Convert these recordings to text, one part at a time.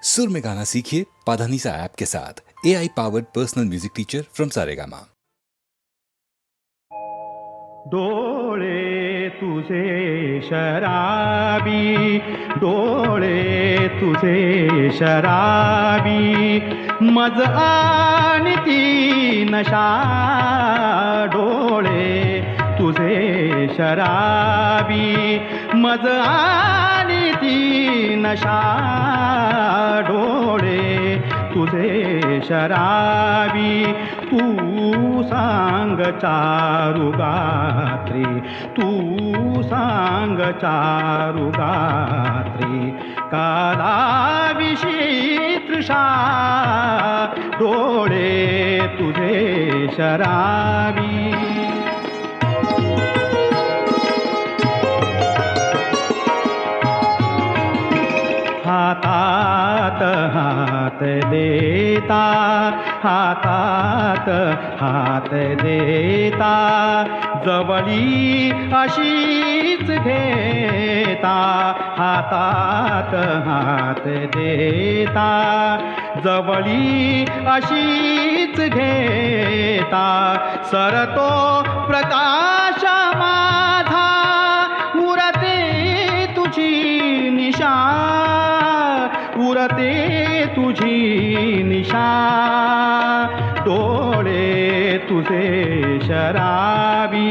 सुर में गाना सीखिए पाधानीसा ऐप के साथ। AI powered personal music teacher from Saregama. डोळे तुझे शराबी, डोळे तुझे शराबी, मज आणि ती नशा. डोळे तुझे शराबी, मज आणि ती नशा. डोळे तुझे शराबी, तू सांग चारू गात्री, तू सांग चारू गात्री, कालाविषयी तृषा. डोळे तुझे शराबी. हातात हात देता, हातात हात देता, जवळी अशीच घेता. हातात हात देता, जवळी अशीच घेता. सरतो प्रकाश माझा, उरते तुझी निशा, उरते तुझी निशा. डोळे तुझे शराबी.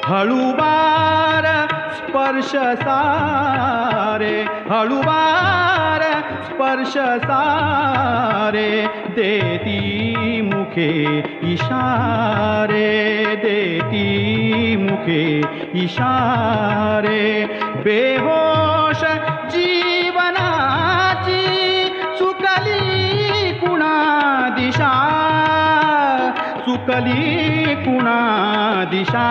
हळूवार स्पर्श सारे, हळूवार स्पर्श सारे, देती मुखे इशारे, देती मुखे इशारे. बेहोश जीवनाची चुकली कुणा दिशा, चुकली कुणा दिशा.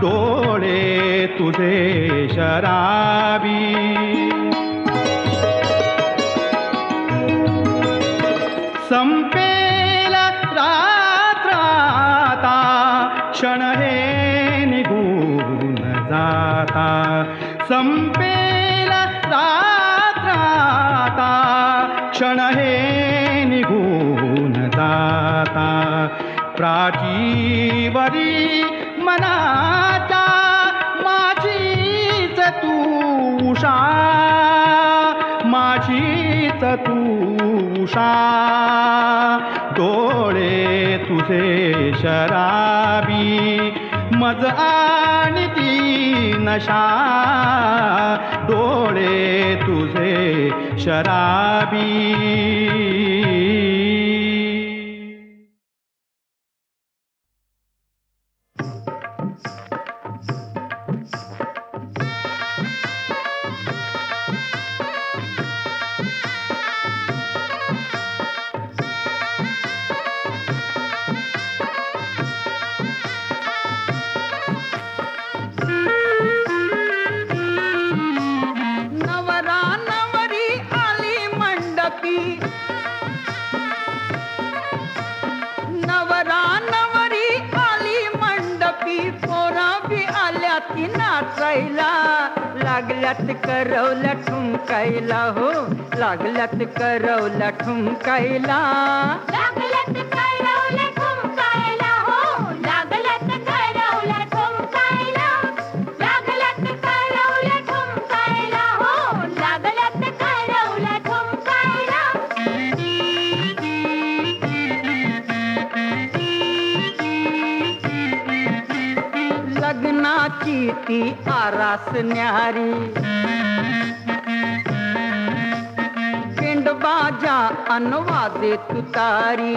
डोळे तुझे शराबी. संपेल रात्र आता, क्षण हे निघून जाता. संपेल रात्र आता, क्षण हे निघून जाता. प्राचीवरी मनाच्या माझीच तू उषा, माझीच तू उषा. डोळे तुझे शराबी, मज आणि ती नशा. डोळे तुझे शराबी. लागल्यात करवल्या ठुमकायला, हो लागल्यात करवल्या ठुमकायला. लागल्यात करवल्या ठुमकायला, हो लागल्यात करवल्या ठुमकायला. लागल्यात करवल्या ठुमकायला, हो लागल्यात करवल्या ठुमकायला. लग्नाची ती आरास न्यारी, बाजा अनवादे तुतारी.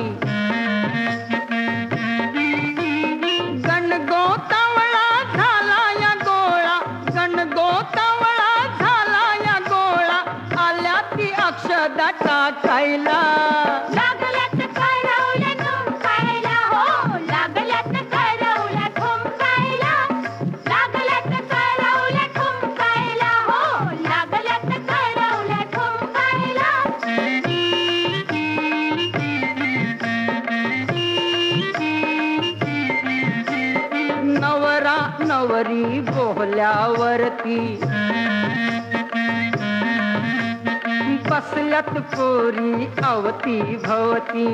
गणगोतावळा झाला या गोळा, गणगोतावळा झाला या गोळा. आल्या ती अक्षदा टाकायला. लागल्यात करवल्या ठुमकायला, हो लागल्यात करवल्या ठुमकायला. लागल्यात करवल्या ठुमकायला, हो लागल्यात करवल्या ठुमकायला. नवर नवरी बोहल्यावरती बसल्यात पोरी अवती भवती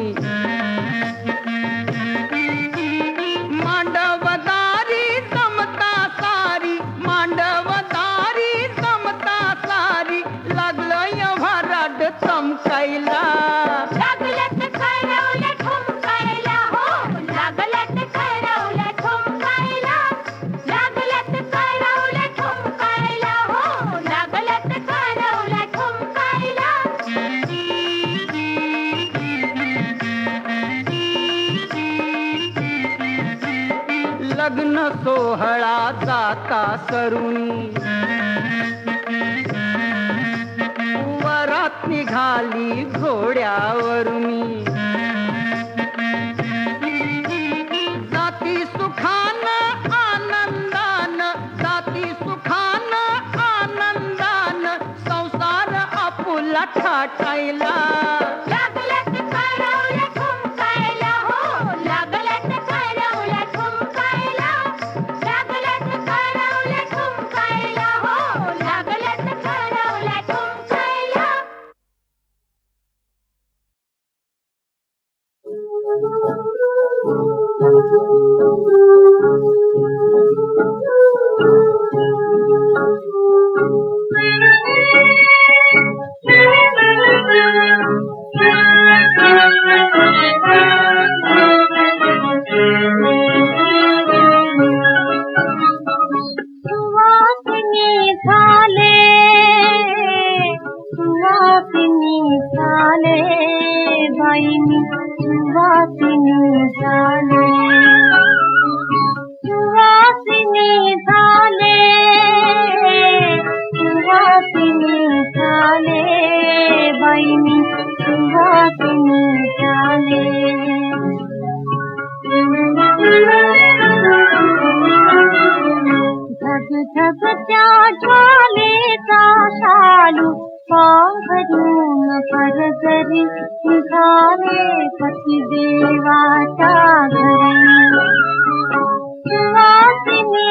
मांडवदारी समता सारी मांडवदारी समता सारी लागलं भराड चमकायला लागलत खरवलं ठुमकायला हो लागलत खरवलं ठुमकायला लागलत खरवलं ठुमकायला हो लागलत खरवलं ठुमकायला लग्न सोहळा जाता सरुणी वरात निघाली घोड्यावरुनी जाती सुखान आनंदान जाती सुखान आनंदान संसार आपुला ठाटायला लागलत खरवलं ठुमकायला हो लागलत खरवलं ठुमकायला लागलत खरवलं ठुमकायला हो लागलत खरवलं ठुमकायला सुवासिनी झाले बाईनी सुवासिनी झाले बाईनी सुवासिनी झाले झग झगच्या ज्वालेचा शालू पांघरून परजरी निघाले पतिदेवाच्या घरी सुवासिनी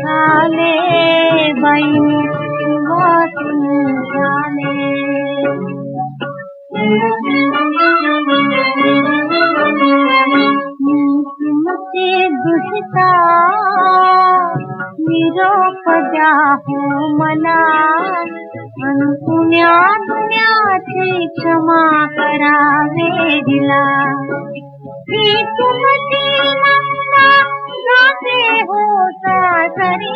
झाले बाईनी सुवासिनी झाले तुमचे दुष्टा निरोप द्या हो मला पुण्या दुनियाची क्षमा करावे दिला ही तुमची मंदा जाते हो सासरी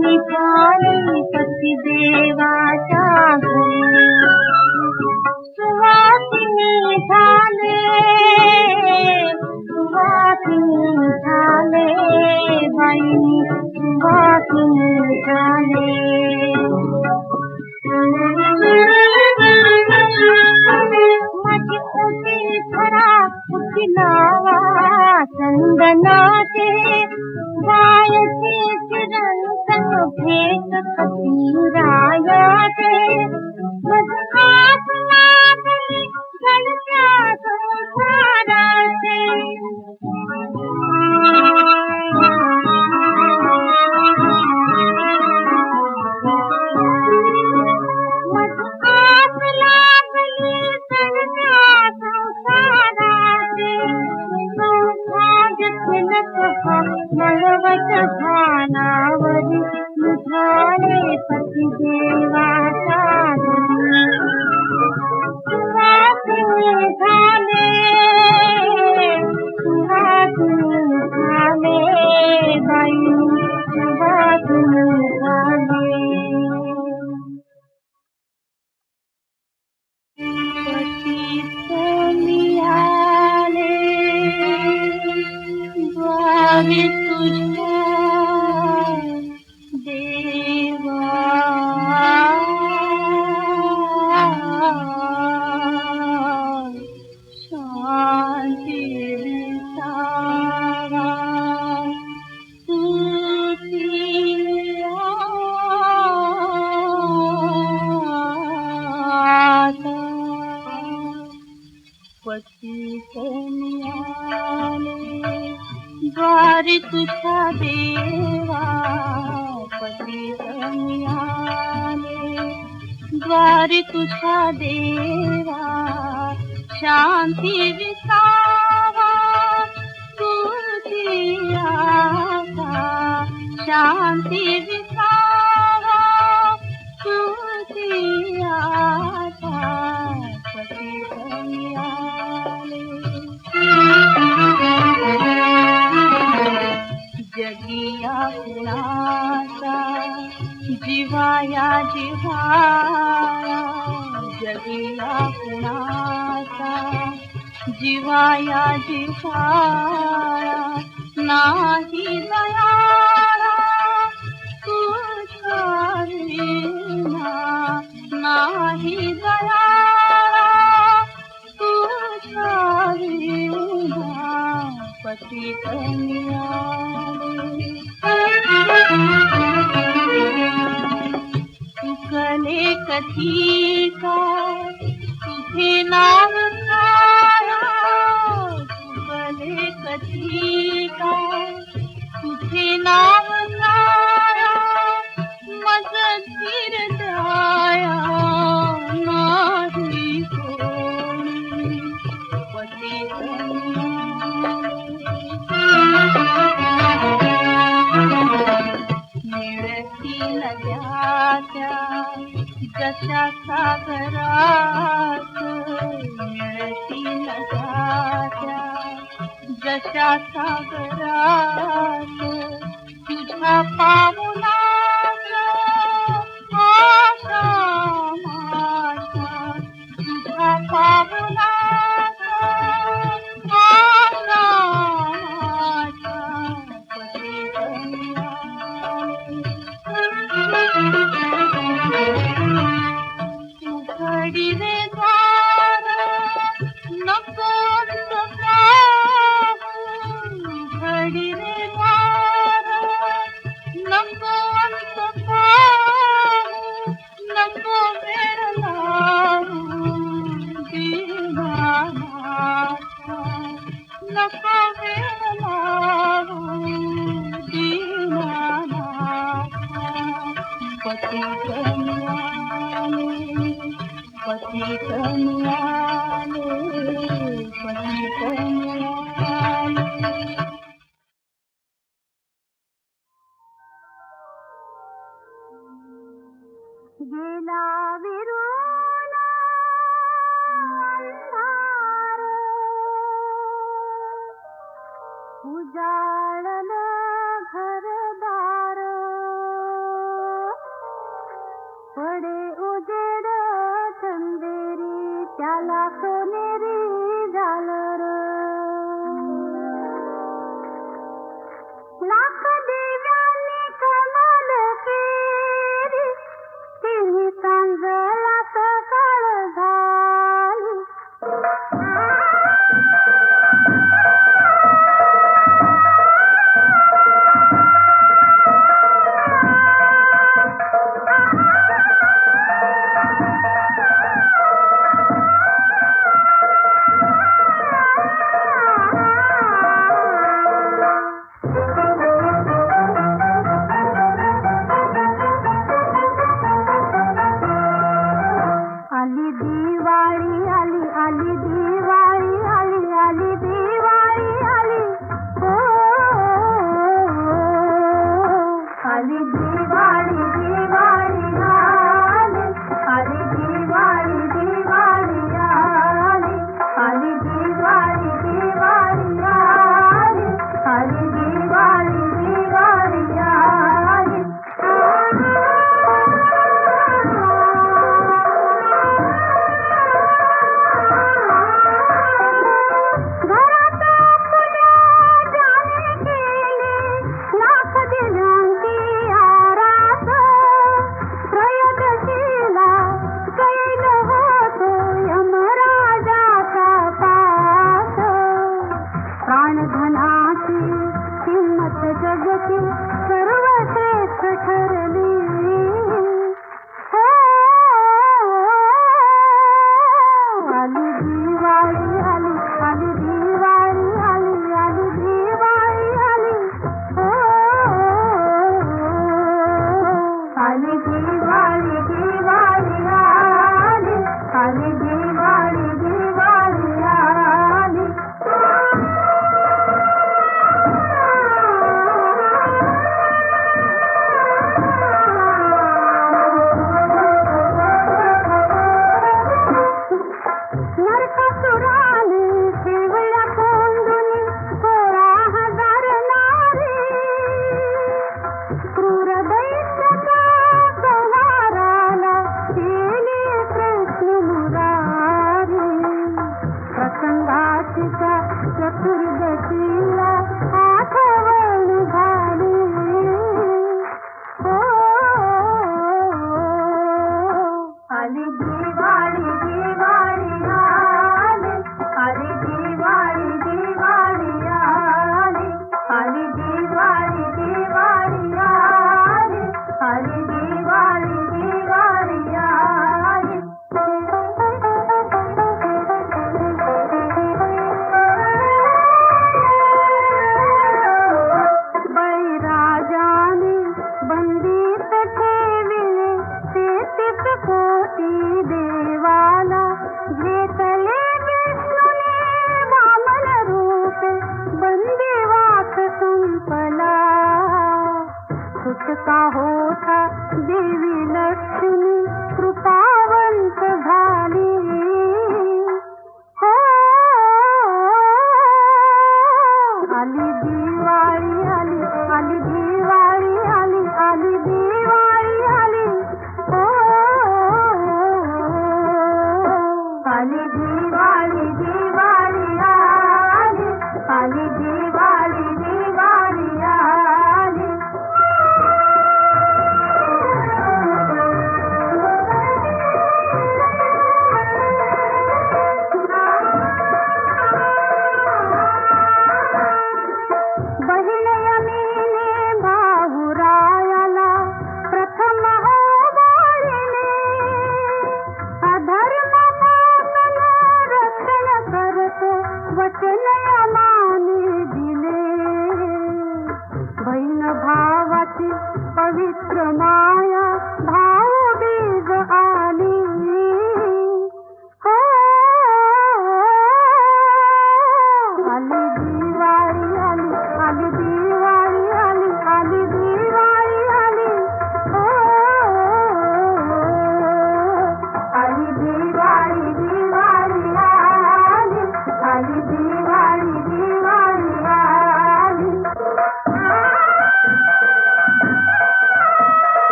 निघाली पतिदेवाच्या घरी सुवासिनी झाले बाईनी सुवासिनी झाले माझी ओटी खरा फुलावा चंदनाचे गायचे चिरंतन भेट कपिरायाचे मधुहास लागली गळत्या संसाराचे मधुहास लागली गळत्या संसाराचे सौभाग्य तिलक मळवट भानावरी निघाले पतिदेवाच्या घरी सुवासिनी झाले बाईनी सुवासिनी झाले पती मिळाले द्वारी तुझ्या देवा शांती विसावा तुझी पतित मिळाले द्वारी तुझ्या देवा पतित मिळाले द्वारी तुझ्या देवा शांती विसावा तुझी आशा शांती विसावा तुझी आशा पतित मिळाले जगिया कुणाचा जिवाया जिव्हाळा जगिया कुणाचा जिवाया जिव्हाळा नाही दयाळा तुझ्या विना नाही दयाळा तुझ्या विना पतित मिळाले तुकले कधी काय तुझे नाव काय तुकले कधी काय तुझे नाव काय मज धीर दया नाही कोणी पतित मिळती नद्याच्या जशा सागरात मिळती नद्याच्या जशा सागरात तुझ्या पावलात आशा माझ्या तुझ्या पावलात आशा माझ्या पतित उघडीले द्वार नको उघडीले द्वार नको नको वेळ लावू दीनानाथा नको वेळ लावू दीनानाथा पतित मिळाले पतित मिळाले पतित मिळाले गेला विरून अंधार उजाळलं घरदार पडे उजेड चंदेरी त्याला सोनेरी झालर लाख दिव्यांनी कमल केली तिन्ही सांजला सकाळ झाली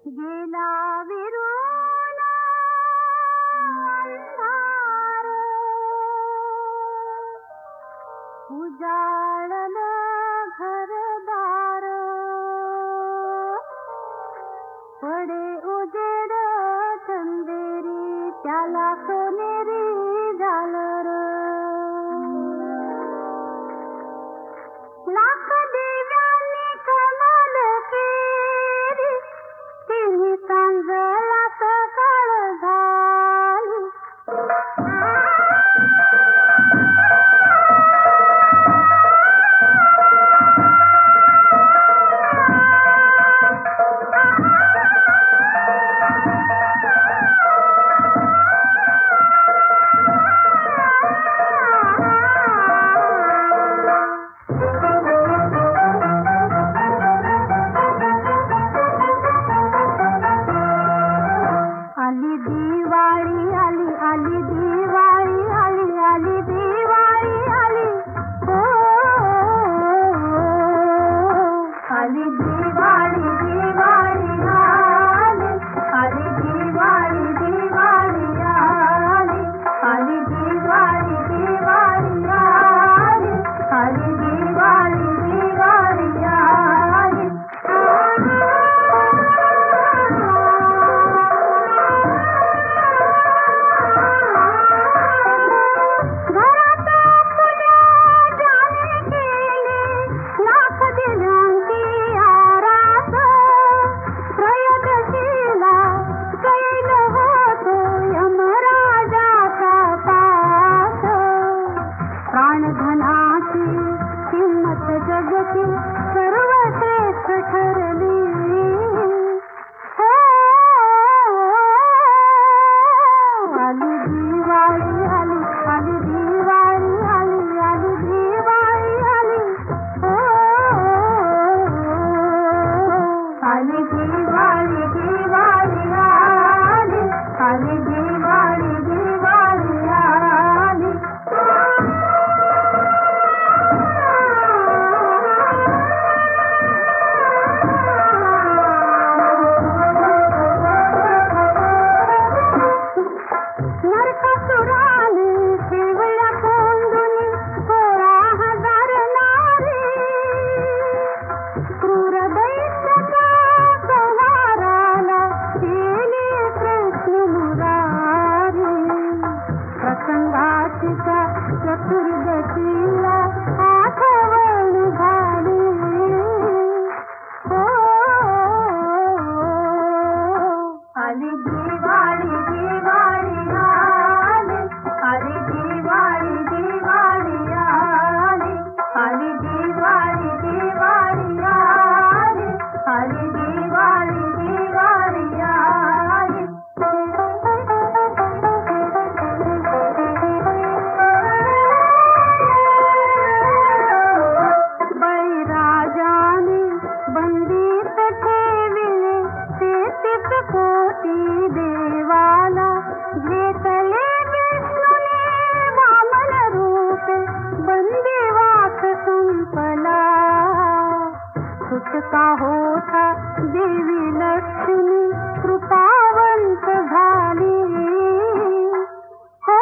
गेला विरून अंधार, उजाळलं घरदार, पडे उजेड चंदेरी त्याला सोनेरी झालर, लाख दिव्यांनी कमाल केली, तिन्ही सांजला सकाळ झाली. आली दिवाळी आली, आली दिवाळी आली, आली दिवाळी आली, हो आली दिवाळी, दिवाळी आली, आली दिवाळी, दिवाळी आली, आली दिवाळी, दिवाळी आली, आली दिवाळी, दिवाळी आली. घरात फुलं जाणे केली, लाख दिव्यांची आरास, त्रयोदशीला कैल होतो यमराजाचा पास, प्राणधनाची किंमत जगती सर्वश्रेष्ठ ठरली, हो आली दिवाळी आली, आली दिवाळी आली, आली दिवाळी आली, हो आली दिवाळी, दिवाळी आली, आली दिवाळी, दिवाळी आली. नरकासुराने ठेवल्या कोंडून 16,000 नारी, क्रूर दैत्याच्या संहाराला केली कृष्ण मुरारी, प्रसंगातीचा चतुर्दशीला आठवण झाली, हो आली दिवाळी, दिवाळी आली, आली दिवाळी, दिवाळी आली, आली दिवाळी, दिवाळी आली, आली दिवाळी, दिवाळी आली. बळीराजाने बंदीत ठेविले 33 कोटी देवाला, घेतले विष्णूने वामन रूपे, बंदिवास संपला, सुटका होता देवी लक्ष्मी कृपावंत झाली, हो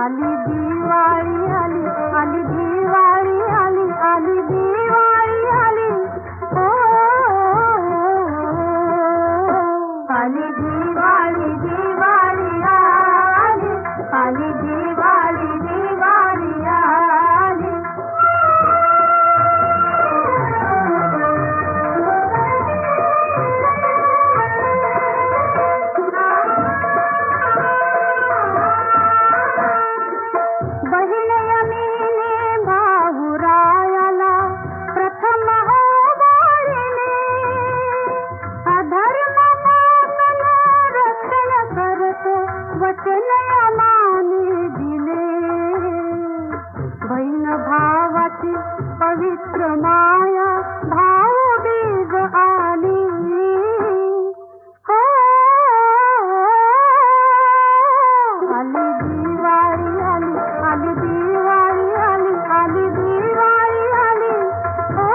आली दिवाळी आली, आली दिवाळी आली, आली दिवाळी आली, हो आली दिवाळी, दिवाळी आली, आली दिवाळी, दिवाळी आली. बहीण यमीने भाऊरायाला प्रथम ओवाळले, अधर्म पालन रक्षण करतो वचन यमाने दिले, बहीण भावाची पवित्र माया भाऊबीज आली, हो आली दिवाळी आली, आली दिवाळी आली, आली दिवाळी आली, हो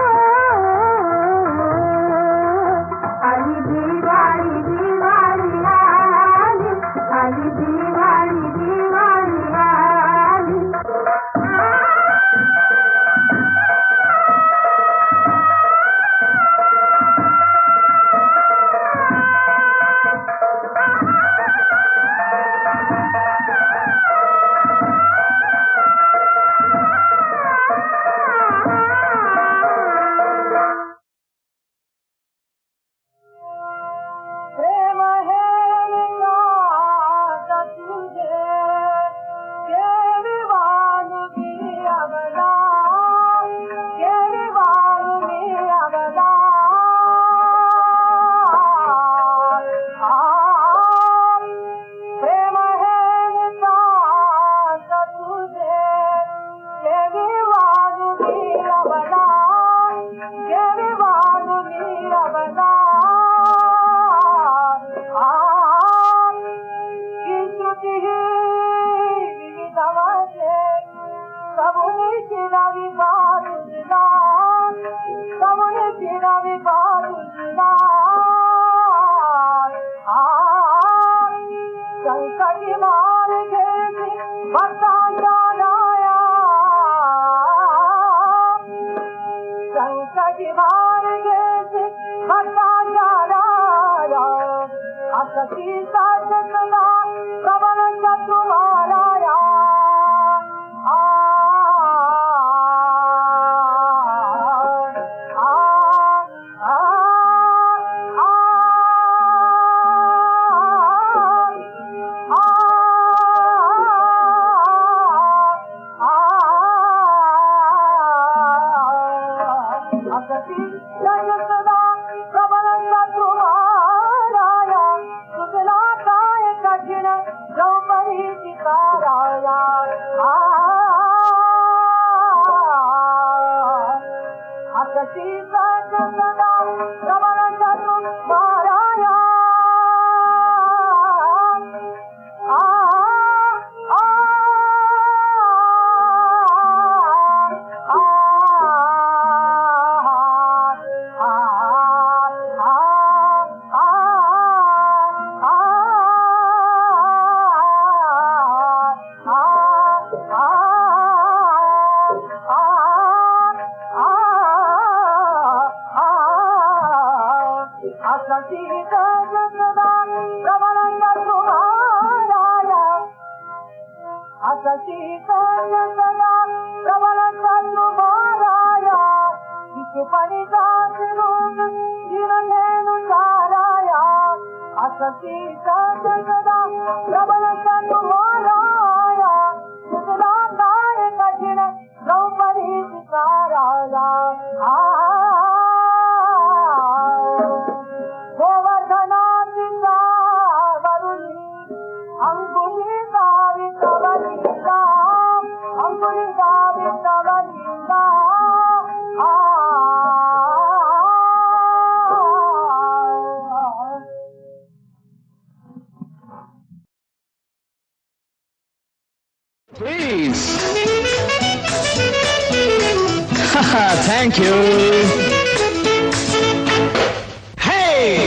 संकटी भार घेते भक्ताच्या राया असती साधना प्रबळांचा तुम्हाराया Please. Thank you. Hey!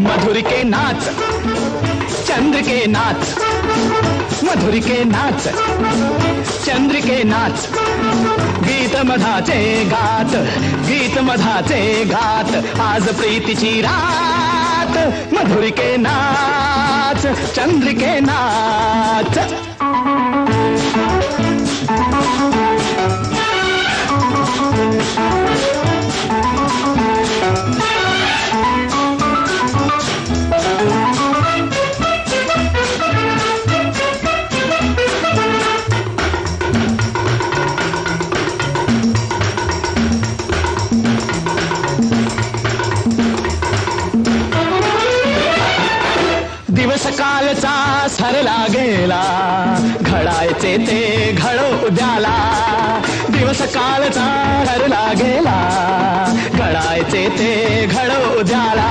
मधुर के नाच चंद्र के नाच मधुर के नाच चंद्र के नाच गीत मधाचे गात गीत मधाचे गात आज प्रीतीची रात मधुर के नाच चंद्र के नाच दिवस कालचा सरला गेला घडायचे ते घडो उद्याला दिवस कालचा सरला गेला घडायचे ते घडो उद्याला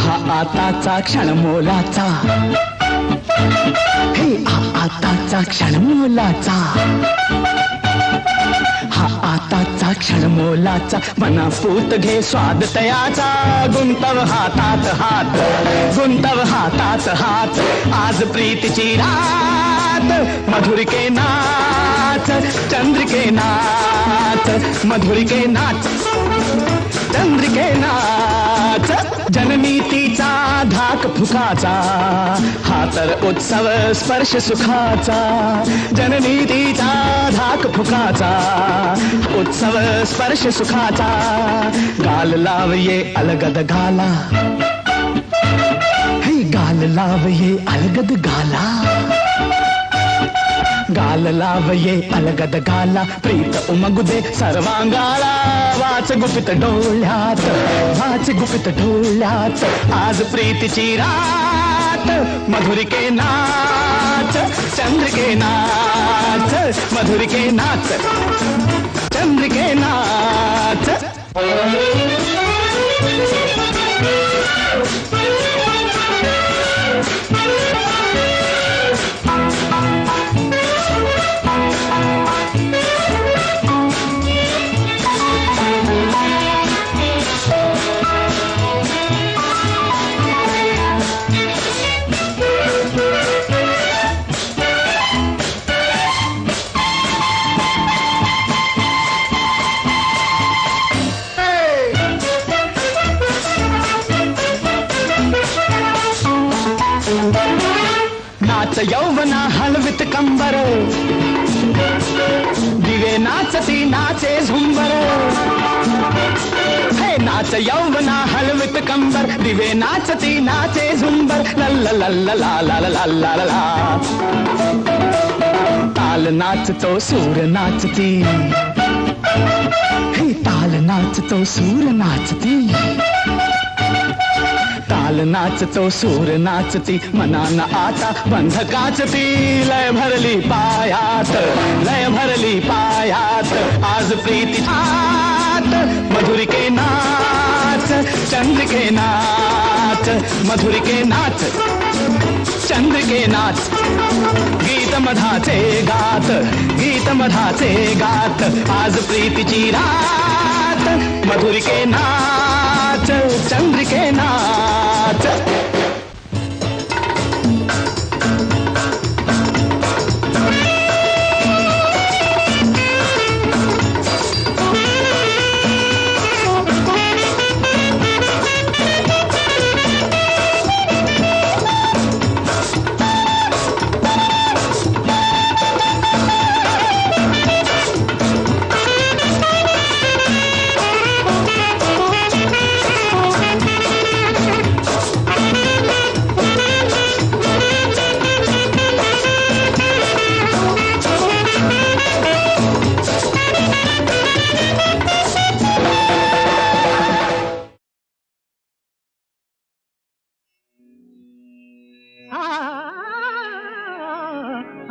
हा आताचा क्षण मोलाचा हे हा आताचा क्षण मोलाचा हा आताचा क्षण मोलाचा मना पूत घे स्वाद तयाचा गुंतव हातात हात गुंतव हातात हात आज प्रीतीची रात मधुर के नाच चंद्र के नाच मधुर के नाच चंद्र के नाच जननीतीचा धाक फुकाचा हा तर उत्सव स्पर्श सुखाचा जननीतीचा धाक फुकाचा उत्सव स्पर्श सुखाचा गाल लाव ये अलगद गाला हे गाल लाव ये अलगद गाला गाल लाव ये अलगद गाला प्रीत उमगुदे सर्वांगाला वाच गुपित डोळ्यात वाच गुपित डोळ्यात आज प्रीतीची रात मधुर के नाच चंद्र के नाच मधुर के नाच चंद्र के नाच कंबर, दिवे नाचती नाचे झुंबर, हे नाच यौवना हलवित कंबर, दिवे नाचती नाचे झुंबर, लल्ला लल्ला ला ला ला ला ला ला. ताल नाचतो सूर नाचती, हे ताल नाचतो सूर नाचती, ताल नाचतो सूर नाचती, मनान आता बंध काचती, लय भरली पायात, लय भरली पायात, आज प्रीती हात, मधुरिके नाच, चंद्रिके नाच, मधुरिके नाच, चंद्रिके नाच, गीत मधाचे गात, गीत मधाचे गात, आज प्रीतीची रात, मधुरिके नाच, चंद्रिके नाच.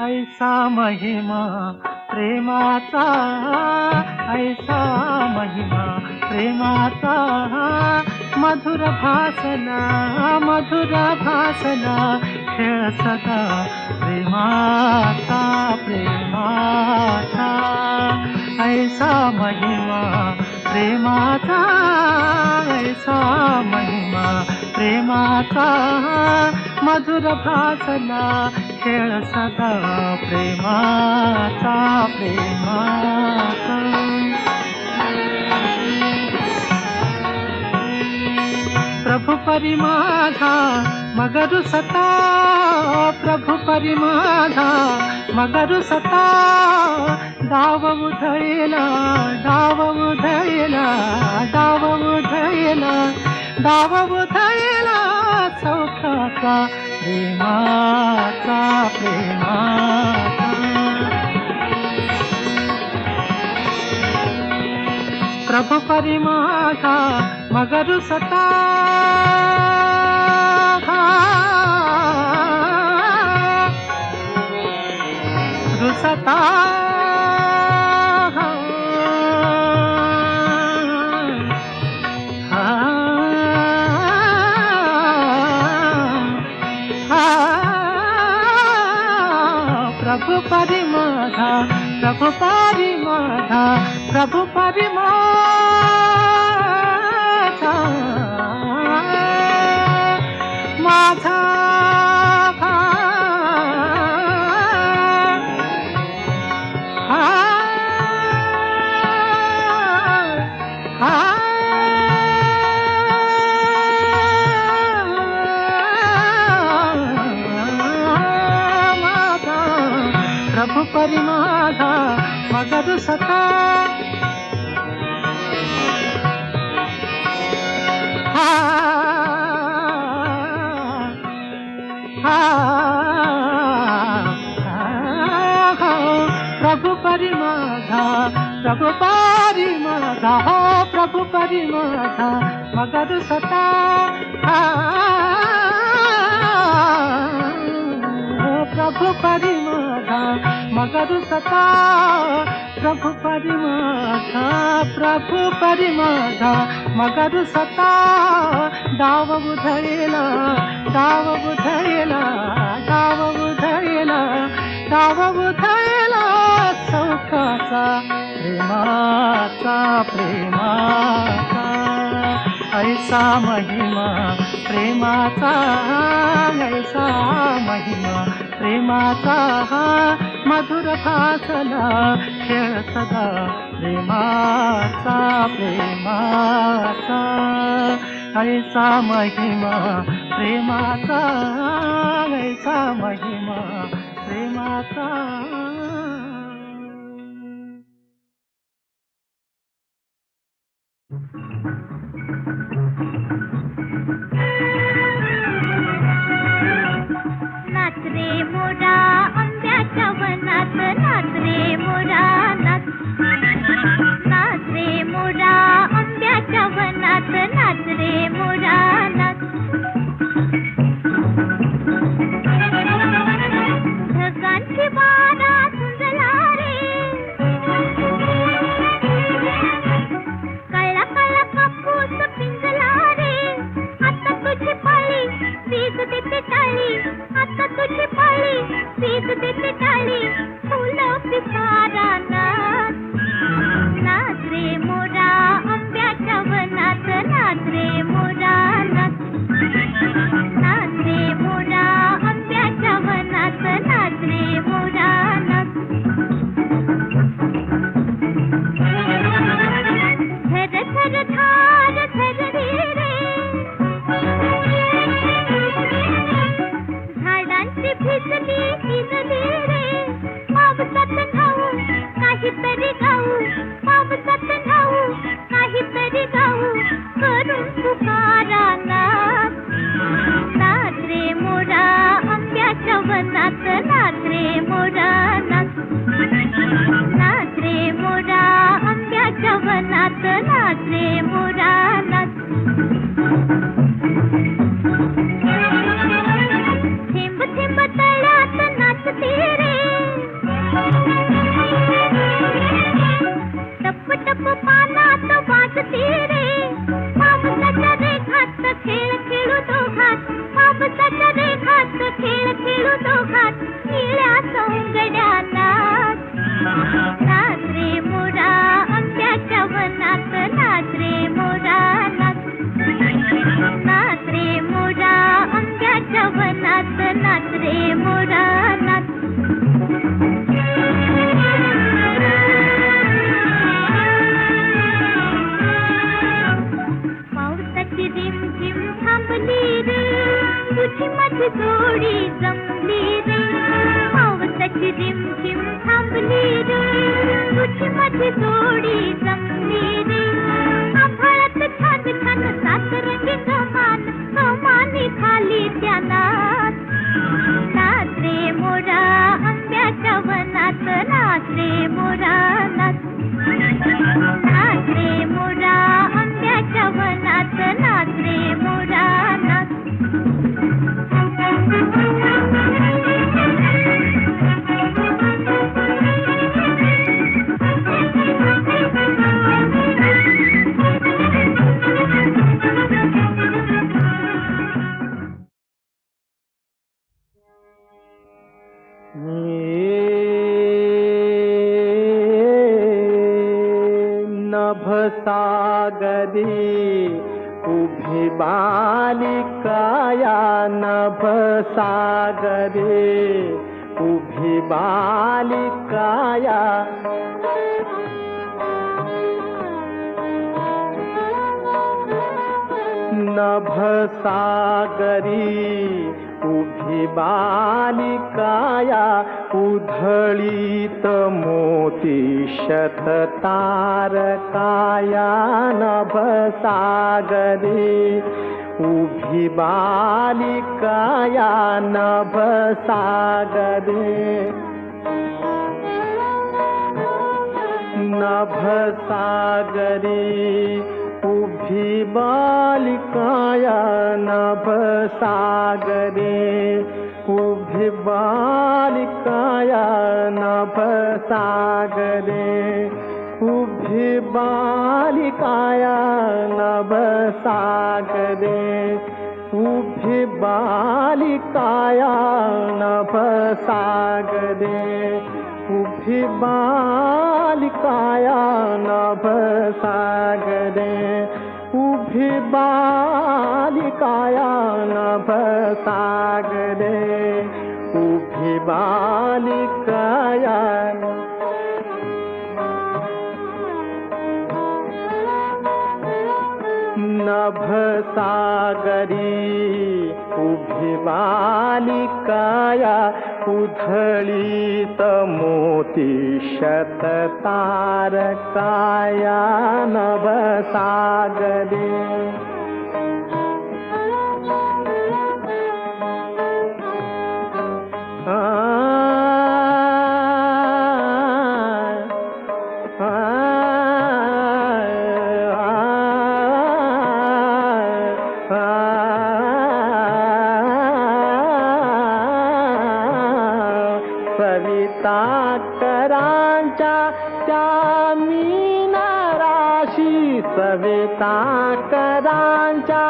ऐसा महिमा प्रेमाचा, ऐसा महिमा प्रेमाचा, मधुर भासला, मधुर भासला, खेळ सदा प्रेमाचा, प्रेमाचा. ऐसा महिमा प्रेमाचा, ऐसा महिमा प्रेमाचा, मधुर भासला, खेळ सदा प्रेमाचा, प्रेमाचा. प्रभु परी माझा मगरू सता, प्रभु परी माझा मगरू सता, डाव उधळला, डाव उधळला, डाव उधळला, डाव उधळला, सौखाचा प्रेमाचा, प्रेमाचा. प्रभु परी माझा मगरू सता, रुसता, प्रभु परी माझा, प्रभु परी माझा, प्रभु परी माझा, माझा प्रभु परी माझा मगरू सता, प्रभु परी माझा, प्रभु परी माझा, हो प्रभु परी माझा मगरू सता, प्रभु परी माझा मगरू सता, प्रभु परी माझा, प्रभु परी माझा मगरू सता, डाव उधळला, डाव उधळला, डाव उधळला, डाव उधळला, सौखाचा प्रेमाचा, प्रेमाचा. ऐसा महिमा प्रेमाचा, ऐसा महिमा प्रेमाचा, मधुर भासला, खेळ सदा प्रेमाचा, प्रेमाचा. ऐसा महिमा प्रेमाचा, ऐसा महिमा प्रेमाचा. सता नाच रे मोरा आंब्याच्या वनात नाच रे मोरा नाच नाच रे मोरा आंब्याच्या वनात नाच रे मोरा नाच ढगांची वारा सुंदला रे कळला कळला कापूस पिंजला रे आता तुझी पाळी पीक देते टाळी आता तुझी पाळी पीक देते टाळी फुलं पिसारा नाच नाच रे मोरा आंब्याच्या वनात नाच रे मोरा नाच नाच रे मोरा आंब्याच्या वनात नाच रे मोरा नाच झर झर धार झरली रे झाडांची भिजली भिजली रे पावसात न्हाऊ काहीतरी गाऊ पावसात न्हाऊ काहीतरी गाऊ करून पुकारा नाच नाच रे मोरा आंब्याच्या वनात नाच रे मोरा नाच नाच रे मोरा आंब्याच्या वनात नाच रे मोरा नाच थेंब थेंब तळ्यात नाचते रे टप टप पानात वाजते रे पावसाच्या रेघात खेळ खेळू दोघात पावसाच्या रेघात खेळ खेळू दोघात निळ्या सौंदड्या नाच नाच रे मोरा आंब्याच्या वनात नाच रे मोरा नाच नाच रे मोरा आंब्याच्या वनात नाच रे मोरा नाच पावसाची रिमझिम थांबली रे तुझी माझी जोडी जमली रे पावसाची रिमझिम थांबली रे तुझी माझी जोडी जमली रे आभाळात छान छान सातरंगी कमान कमानी खाली त्या नाच नाच रे मोरा आंब्याच्या वनात नाच रे मोरा नाच नाच रे मोरा आंब्याच्या वनात नाच रे मोरा नाच नभसागरी उभी बालिकाया नभसागरी उभी बालिकाया नभसागरी उभी बालिकाया उधळीत मोती शततारकाया नभसागरी उभी बालिकाया नभसागरी नभसागरी उभी बालिकाया नभसागरी उभी बालिकाया नभसागरी उभी बालिकाया नभसागरी उभी बालिकाया नभसागरी उभी बालिकाया नभसागरे उभी बालिकाया नभसागरे उभी बालिकाया नभसागरी उभी बालिकाया उधळीत मोती शततारकाया नभसागरे सविता करांच्या त्या मीनराशी सविता करांच्या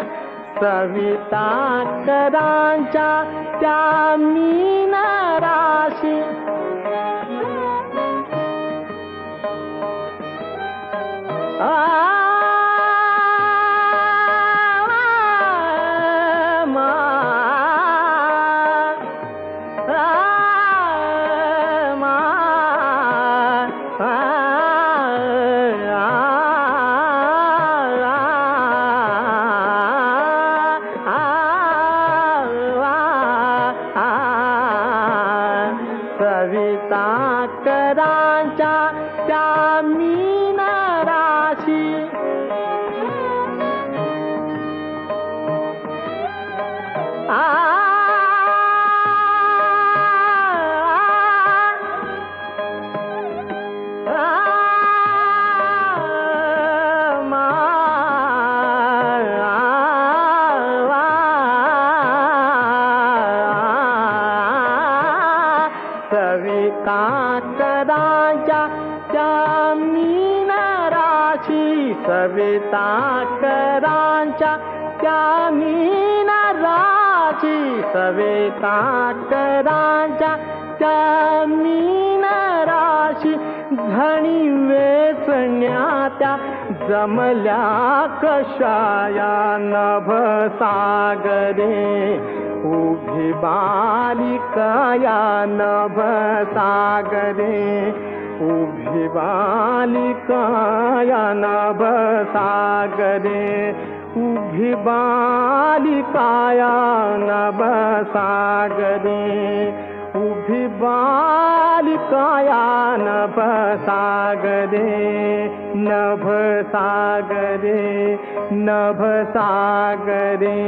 सविता करांच्या त्या मीनराशी सविता करांच्या त्या मीनराशी सविता करांच्या त्या मीनराशी सविता करांच्या त्या मीनराशी सविता करांच्या त्या मीनराशी धणी वेचण्या त्या जमल्या कशाया नभसागरे उभी बालिकाया नभसागरे उभी बालिकाया नभसागरे उभी बालिकाया नभसागरे उभी बालिकाया नभसागरे नभसागरे नभसागरे